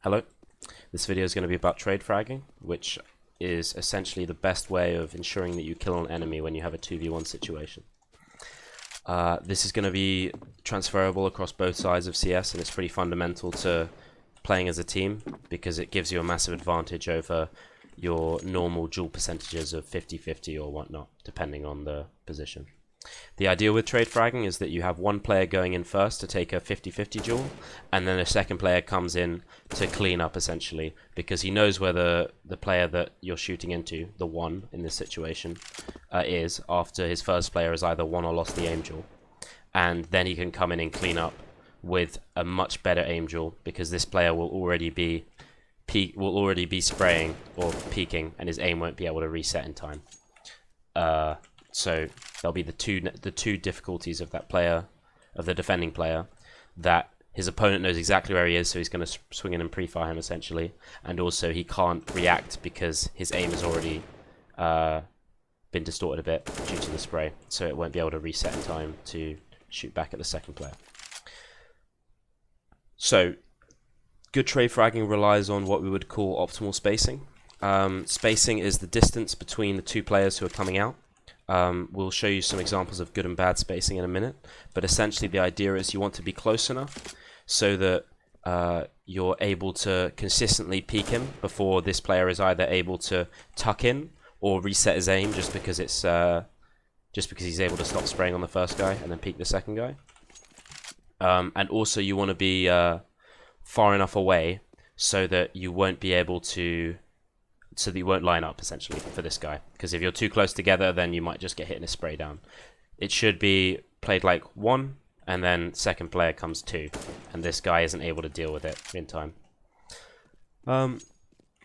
Hello, this video is going to be about trade fragging, which is essentially the best way of ensuring that you kill an enemy when you have a 2v1 situation. This is going to be transferable across both sides of CS, and it's pretty fundamental to playing as a team because it gives you a massive advantage over your normal duel percentages of 50-50 or whatnot, depending on the position. The idea with trade fragging is that you have one player going in first to take a 50-50 duel, and then a second player comes in to clean up essentially, because he knows where the player that you're shooting into, the one in this situation, is after his first player has either won or lost the aim duel. And then he can come in and clean up with a much better aim duel, because this player will already be spraying or peeking, and his aim won't be able to reset in time. So there'll be the two difficulties of that player, of the defending player, that his opponent knows exactly where he is, so he's going to swing in and pre-fire him essentially, and also he can't react because his aim has already been distorted a bit due to the spray, so it won't be able to reset in time to shoot back at the second player. So good trade fragging relies on what we would call optimal spacing. Spacing is the distance between the two players who are coming out. We'll show you some examples of good and bad spacing in a minute, but essentially the idea is you want to be close enough so that you're able to consistently peek him before this player is either able to tuck in or reset his aim just because he's able to stop spraying on the first guy and then peek the second guy. And also you want to be far enough away so that you won't be able to you won't line up essentially for this guy, because if you're too close together then you might just get hit in a spray down. It should be played like one, and then second player comes two, and this guy isn't able to deal with it in time.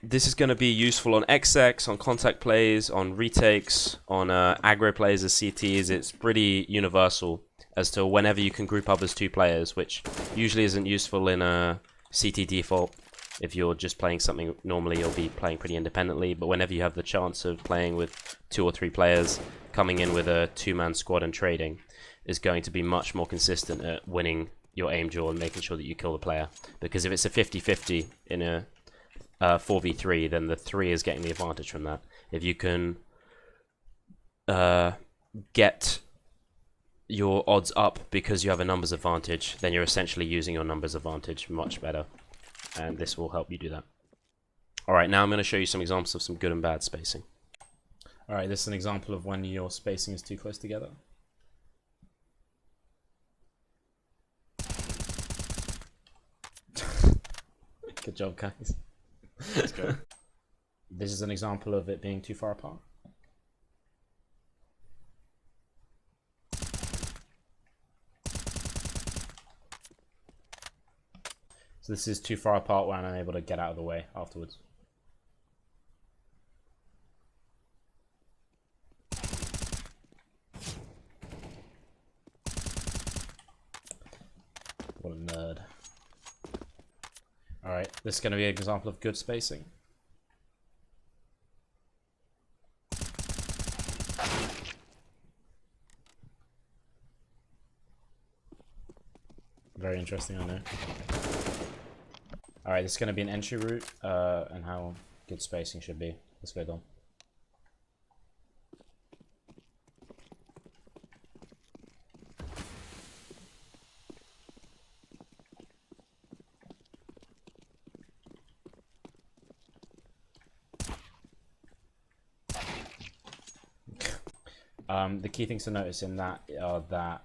This is going to be useful on XX, on contact plays, on retakes, on aggro plays as CTs. It's pretty universal as to whenever you can group up as two players, which usually isn't useful in a CT default. If you're just playing something normally, you'll be playing pretty independently, but whenever you have the chance of playing with 2 or 3 players, coming in with a 2-man squad and trading is going to be much more consistent at winning your aim duel and making sure that you kill the player. Because if it's a 50-50 in a 4v3, then the 3 is getting the advantage from that. If you can get your odds up because you have a numbers advantage, then you're essentially using your numbers advantage much better. And this will help you do that. Alright, now I'm going to show you some examples of some good and bad spacing. Alright, this is an example of when your spacing is too close together. Good job, guys. Let's go. This is an example of it being too far apart. So this is too far apart where I'm unable to get out of the way afterwards. What a nerd. Alright, this is going to be an example of good spacing. Very interesting, I know. Alright, this is going to be an entry route and how good spacing should be. Let's go, Dom. The key things to notice in that are that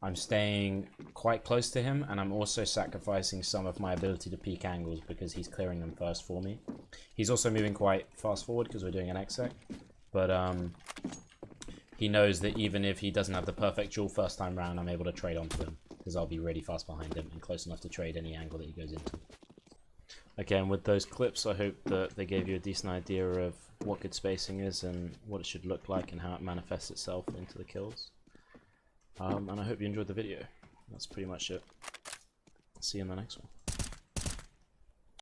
I'm staying quite close to him, and I'm also sacrificing some of my ability to peek angles because he's clearing them first for me. He's also moving quite fast forward because we're doing an exec, but he knows that even if he doesn't have the perfect duel first time round, I'm able to trade onto him because I'll be really fast behind him and close enough to trade any angle that he goes into. Again, with those clips, I hope that they gave you a decent idea of what good spacing is and what it should look like and how it manifests itself into the kills. And I hope you enjoyed the video. That's pretty much it. See you in the next one.